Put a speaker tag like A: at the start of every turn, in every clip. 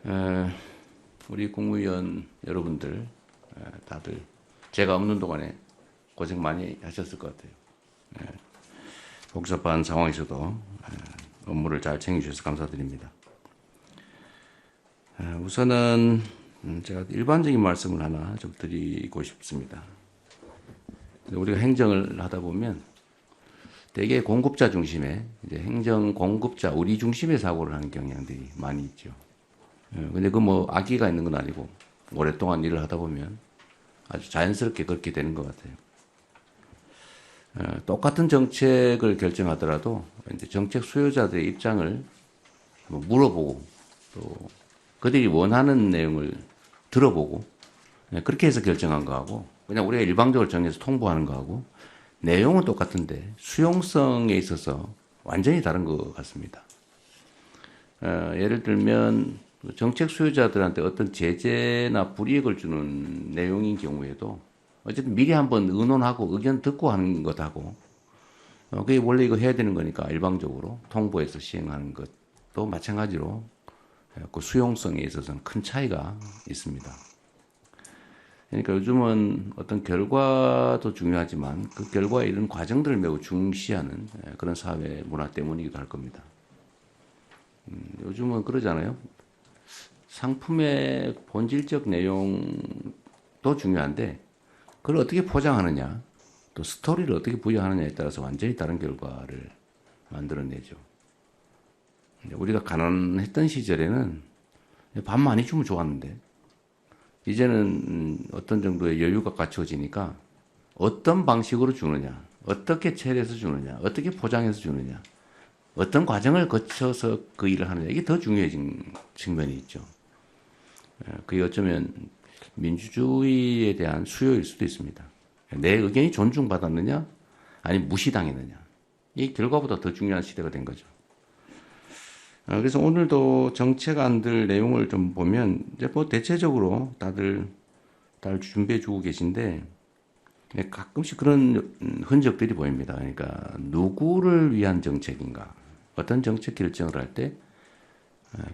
A: 에, 우리 국무위원 여러분들 다들 제가 없는 동안에 고생 많이 하셨을 것 같아요. 복잡한 상황에서도 업무를 잘 챙겨주셔서 감사드립니다. 우선은 제가 일반적인 말씀을 하나 좀 드리고 싶습니다. 우리가 행정을 하다 보면 대개 공급자 중심의 이제 행정 공급자 우리 중심의 사고를 하는 경향들이 많이 있죠. 근데 그 뭐 악의가 있는 건 아니고 오랫동안 일을 하다 보면 아주 자연스럽게 그렇게 되는 것 같아요. 똑같은 정책을 결정하더라도 이제 정책 수요자들의 입장을 물어보고 또 그들이 원하는 내용을 들어보고 그렇게 해서 결정한 거하고 그냥 우리가 일방적으로 정해서 통보하는 거하고 내용은 똑같은데 수용성에 있어서 완전히 다른 것 같습니다. 예를 들면 정책 수요자들한테 어떤 제재나 불이익을 주는 내용인 경우에도 어쨌든 미리 한번 의논하고 의견 듣고 하는 것하고 그게 원래 이거 해야 되는 거니까 일방적으로 통보해서 시행하는 것도 마찬가지로 그 수용성에 있어서는 큰 차이가 있습니다. 그러니까 요즘은 어떤 결과도 중요하지만 그 결과에 이른 과정들을 매우 중시하는 그런 사회 문화 때문이기도 할 겁니다. 요즘은 그러잖아요. 상품의 본질적 내용도 중요한데 그걸 어떻게 포장하느냐 또 스토리를 어떻게 부여하느냐에 따라서 완전히 다른 결과를 만들어내죠. 우리가 가난했던 시절에는 밥 많이 주면 좋았는데 이제는 어떤 정도의 여유가 갖춰지니까 어떤 방식으로 주느냐 어떻게 처리해서 주느냐 어떻게 포장해서 주느냐 어떤 과정을 거쳐서 그 일을 하느냐 이게 더 중요해진 측면이 있죠. 그게 어쩌면 민주주의에 대한 수요일 수도 있습니다. 내 의견이 존중받았느냐 아니면 무시당했느냐 이 결과보다 더 중요한 시대가 된 거죠. 그래서 오늘도 정책안들 내용을 좀 보면 이제 뭐 대체적으로 다들 준비해 주고 계신데 가끔씩 그런 흔적들이 보입니다. 그러니까 누구를 위한 정책인가 어떤 정책 결정을 할 때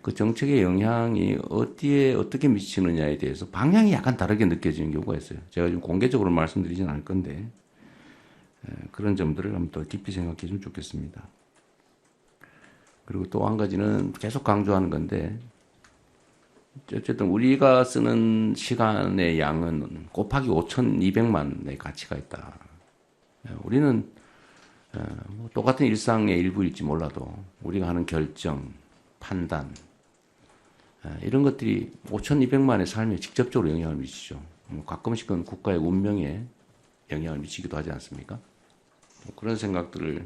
A: 그 정책의 영향이 어디에 어떻게 미치느냐에 대해서 방향이 약간 다르게 느껴지는 경우가 있어요. 제가 좀 공개적으로 말씀드리진 않을 건데 그런 점들을 한번 더 깊이 생각해 주면 좋겠습니다. 그리고 또 한 가지는 계속 강조하는 건데 어쨌든 우리가 쓰는 시간의 양은 곱하기 5,200만의 가치가 있다. 우리는 뭐 똑같은 일상의 일부일지 몰라도 우리가 하는 결정, 판단 이런 것들이 5,200만의 삶에 직접적으로 영향을 미치죠. 가끔씩은 국가의 운명에 영향을 미치기도 하지 않습니까? 그런 생각들을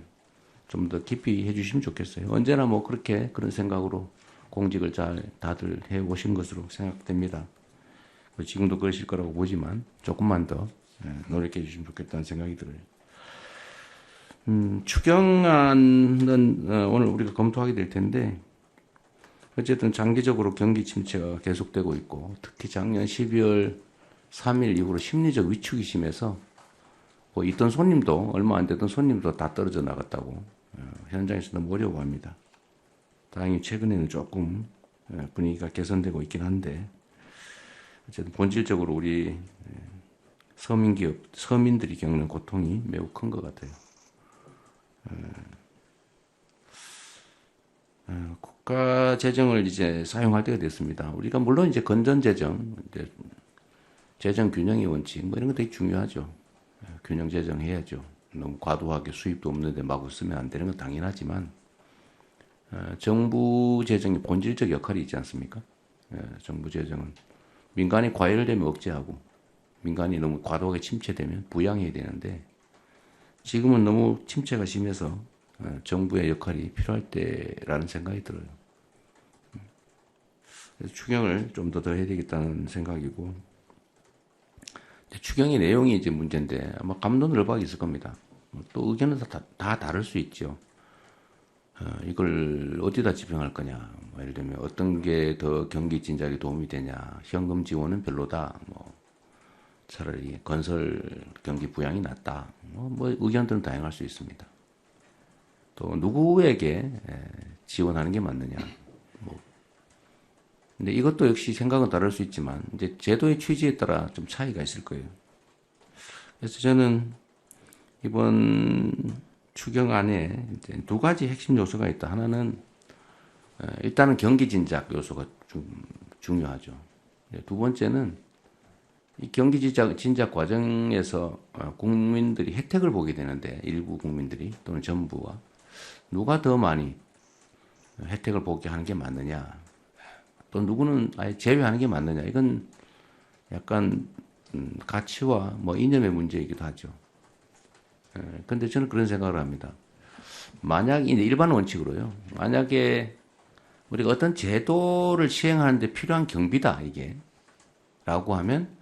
A: 좀 더 깊이 해주시면 좋겠어요. 언제나 뭐 그렇게 그런 생각으로 공직을 잘 다들 해 오신 것으로 생각됩니다. 지금도 그러실 거라고 보지만 조금만 더 노력해 주시면 좋겠다는 생각이 들어요. 추경안은 오늘 우리가 검토하게 될 텐데 어쨌든 장기적으로 경기 침체가 계속되고 있고 특히 작년 12월 3일 이후로 심리적 위축이 심해서 뭐 있던 손님도 얼마 안 되던 손님도 다 떨어져 나갔다고 현장에서 너무 어려워합니다. 다행히 최근에는 조금 분위기가 개선되고 있긴 한데 어쨌든 본질적으로 우리 서민기업, 서민들이 겪는 고통이 매우 큰 것 같아요. 국가 재정을 이제 사용할 때가 됐습니다. 우리가 물론 이제 건전 재정, 이제 재정 균형의 원칙 뭐 이런 거 되게 중요하죠. 균형 재정해야죠. 너무 과도하게 수입도 없는데 마구 쓰면 안 되는 건 당연하지만 정부 재정의 본질적 역할이 있지 않습니까? 정부 재정은 민간이 과열되면 억제하고 민간이 너무 과도하게 침체되면 부양해야 되는데 지금은 너무 침체가 심해서 정부의 역할이 필요할 때라는 생각이 들어요. 그래서 추경을 좀 더 해야 되겠다는 생각이고 추경의 내용이 이제 문제인데 아마 감론을박이 있을 겁니다. 또 의견은 다 다를 수 있죠. 이걸 어디다 집행할 거냐. 뭐 예를 들면 어떤 게 더 경기 진작에 도움이 되냐. 현금 지원은 별로다. 뭐 차라리 건설 경기 부양이 낫다. 뭐 의견들은 다양할 수 있습니다. 또 누구에게 지원하는 게 맞느냐. 뭐 근데 이것도 역시 생각은 다를 수 있지만 이제 제도의 취지에 따라 좀 차이가 있을 거예요. 그래서 저는 이번 추경안에 이제 두 가지 핵심 요소가 있다. 하나는 일단은 경기 진작 요소가 좀 중요하죠. 두 번째는 이 경기 진작 과정에서 국민들이 혜택을 보게 되는데 일부 국민들이 또는 정부와 누가 더 많이 혜택을 보게 하는 게 맞느냐 또 누구는 아예 제외하는 게 맞느냐 이건 약간 가치와 뭐 이념의 문제이기도 하죠. 근데 저는 그런 생각을 합니다. 만약 일반 원칙으로요. 만약에 우리가 어떤 제도를 시행하는데 필요한 경비다 이게 라고 하면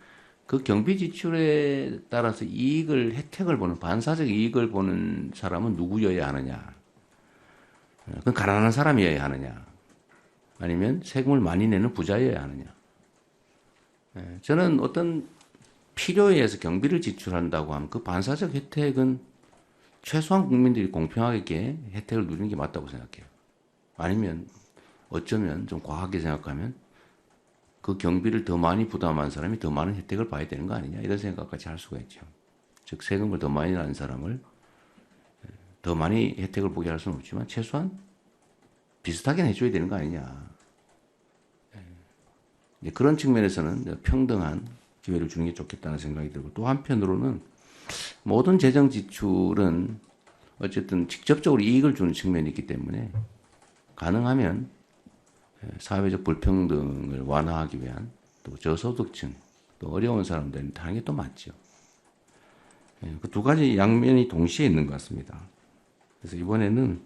A: 그 경비 지출에 따라서 혜택을 보는 반사적 이익을 보는 사람은 누구여야 하느냐? 그건 가난한 사람이어야 하느냐? 아니면 세금을 많이 내는 부자여야 하느냐? 저는 어떤 필요에 의해서 경비를 지출한다고 하면 그 반사적 혜택은 최소한 국민들이 공평하게 혜택을 누리는 게 맞다고 생각해요. 아니면 어쩌면 좀 과하게 생각하면 그 경비를 더 많이 부담한 사람이 더 많은 혜택을 봐야 되는 거 아니냐 이런 생각까지 할 수가 있죠. 즉 세금을 더 많이 내는 사람을 더 많이 혜택을 보게 할 수는 없지만 최소한 비슷하게 해줘야 되는 거 아니냐. 그런 측면에서는 평등한 기회를 주는 게 좋겠다는 생각이 들고 또 한편으로는 모든 재정 지출은 어쨌든 직접적으로 이익을 주는 측면이 있기 때문에 가능하면 사회적 불평등을 완화하기 위한 또 저소득층 또 어려운 사람들한테 하는 게 또 맞죠. 그 두 가지 양면이 동시에 있는 것 같습니다. 그래서 이번에는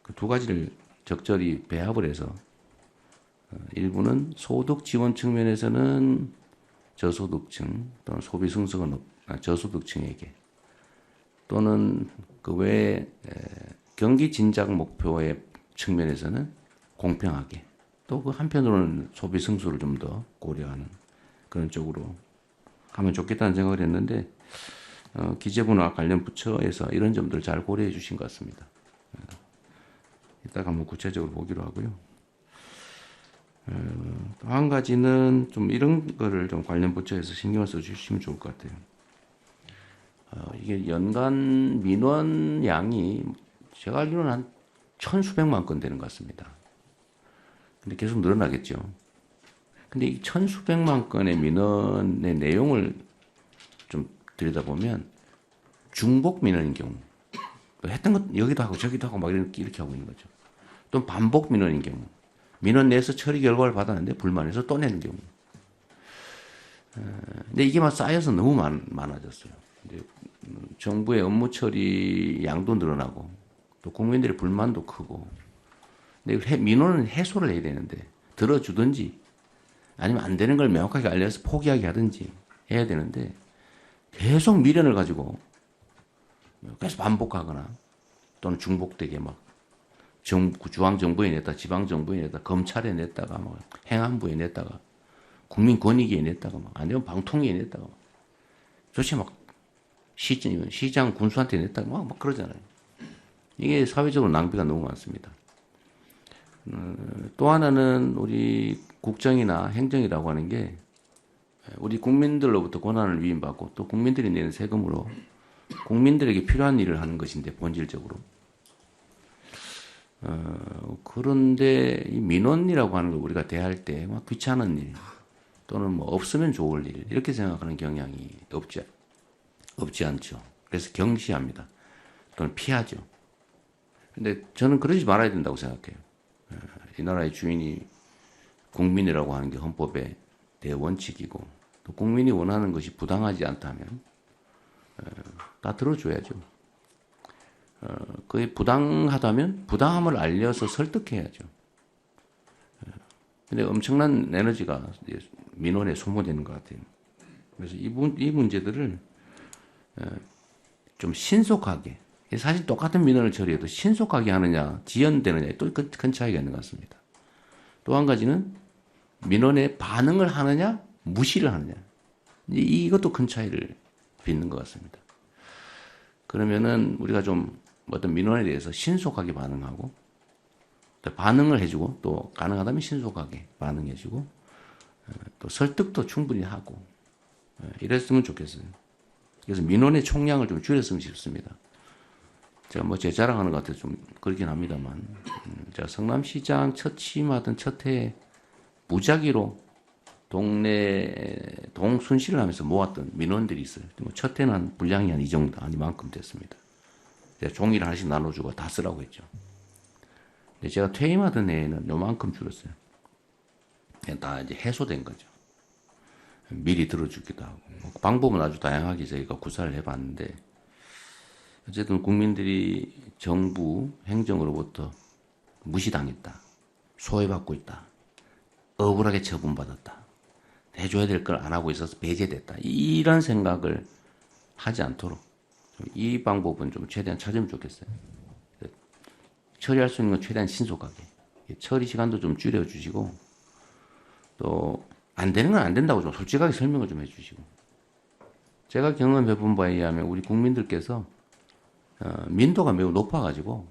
A: 그 두 가지를 적절히 배합을 해서 일부는 소득 지원 측면에서는 저소득층 또는 소비 승수가 저소득층에게 또는 그 외에 경기 진작 목표의 측면에서는 공평하게 또 그 한편으로는 소비 승수를 좀 더 고려하는 그런 쪽으로 가면 좋겠다는 생각을 했는데 기재부나 관련 부처에서 이런 점들을 잘 고려해 주신 것 같습니다. 이따가 한번 구체적으로 보기로 하고요. 또 한 가지는 좀 이런 거를 좀 관련 부처에서 신경을 써 주시면 좋을 것 같아요. 이게 연간 민원 양이 제가 알기로는 한 천수백만 건 되는 것 같습니다. 근데 계속 늘어나겠죠. 근데 이 천수백만 건의 민원의 내용을 좀 들여다보면 중복 민원인 경우 했던 것 여기도 하고 저기도 하고 막 이렇게 하고 있는 거죠. 또 반복 민원인 경우 민원 내에서 처리 결과를 받았는데 불만해서 또 내는 경우. 근데 이게 막 쌓여서 너무 많아졌어요. 이제 정부의 업무 처리 양도 늘어나고 또 국민들의 불만도 크고. 근데 민원은 해소를 해야 되는데 들어주든지 아니면 안 되는 걸 명확하게 알려서 포기하게 하든지 해야 되는데 계속 미련을 가지고 계속 반복하거나 또는 중복되게 막 중앙정부에 냈다, 지방정부에 냈다, 검찰에 냈다가 막 행안부에 냈다가 국민권익위에 냈다가 막 아니면 방통위에 냈다가 막 도대체 막 시장 군수한테 냈다가 막 그러잖아요. 이게 사회적으로 낭비가 너무 많습니다. 또 하나는 우리 국정이나 행정이라고 하는 게 우리 국민들로부터 권한을 위임받고 또 국민들이 내는 세금으로 국민들에게 필요한 일을 하는 것인데 본질적으로 그런데 이 민원이라고 하는 걸 우리가 대할 때 막 귀찮은 일 또는 뭐 없으면 좋을 일 이렇게 생각하는 경향이 없지 않죠. 그래서 경시합니다. 또는 피하죠. 근데 저는 그러지 말아야 된다고 생각해요. 이 나라의 주인이 국민이라고 하는 게 헌법의 대원칙이고 또 국민이 원하는 것이 부당하지 않다면 다 들어줘야죠. 그게 부당하다면 부당함을 알려서 설득해야죠. 근데 엄청난 에너지가 민원에 소모되는 것 같아요. 그래서 이 문제들을 좀 신속하게 사실 똑같은 민원을 처리해도 신속하게 하느냐 지연되느냐에 또 큰 차이가 있는 것 같습니다. 또 한 가지는 민원에 반응을 하느냐 무시를 하느냐 이것도 큰 차이를 빚는 것 같습니다. 그러면은 우리가 좀 어떤 민원에 대해서 신속하게 반응하고 또 반응을 해주고 또 가능하다면 신속하게 반응해주고 또 설득도 충분히 하고 이랬으면 좋겠어요. 그래서 민원의 총량을 좀 줄였으면 싶습니다. 제가 뭐 제 자랑하는 것 같아서 좀 그렇긴 합니다만 제가 성남시장 첫 취임하던 첫 해에 무작위로 동네 동순실을 하면서 모았던 민원들이 있어요. 뭐 첫 해는 한 분량이 한 이 정도, 한 이만큼 됐습니다. 제가 종이를 하나씩 나눠주고 다 쓰라고 했죠. 근데 제가 퇴임하던 해에는 요만큼 줄었어요. 다 이제 해소된 거죠. 미리 들어주기도 하고. 방법은 아주 다양하게 저희가 구사를 해봤는데, 어쨌든 국민들이 정부 행정으로부터 무시당했다. 소외받고 있다. 억울하게 처분받았다. 해줘야 될 걸 안 하고 있어서 배제됐다. 이런 생각을 하지 않도록 이 방법은 좀 최대한 찾으면 좋겠어요. 처리할 수 있는 건 최대한 신속하게. 처리 시간도 좀 줄여주시고, 또, 안 되는 건 안 된다고 좀 솔직하게 설명을 좀 해주시고. 제가 경험해본 바에 의하면 우리 국민들께서, 민도가 매우 높아가지고,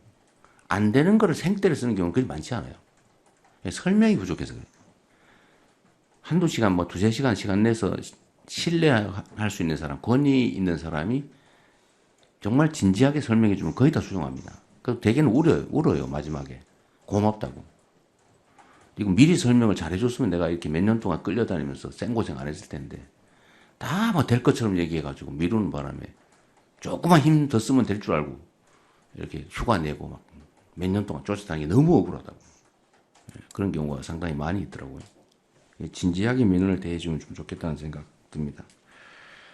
A: 안 되는 거를 생떼를 쓰는 경우는 그리 많지 않아요. 설명이 부족해서 그래요. 한두 시간, 뭐 두세 시간 시간 내서 신뢰할 수 있는 사람, 권위 있는 사람이 정말 진지하게 설명해 주면 거의 다 수용합니다. 그래서 대개는 울어요, 마지막에. 고맙다고. 이거 미리 설명을 잘 해줬으면 내가 이렇게 몇 년 동안 끌려다니면서 생고생 안 했을 텐데, 다 뭐 될 것처럼 얘기해가지고 미루는 바람에 조금만 힘 더 쓰면 될 줄 알고, 이렇게 휴가 내고 막 몇 년 동안 쫓아다니기 너무 억울하다고. 그런 경우가 상당히 많이 있더라고요. 진지하게 민원을 대해주면 좀 좋겠다는 생각 듭니다.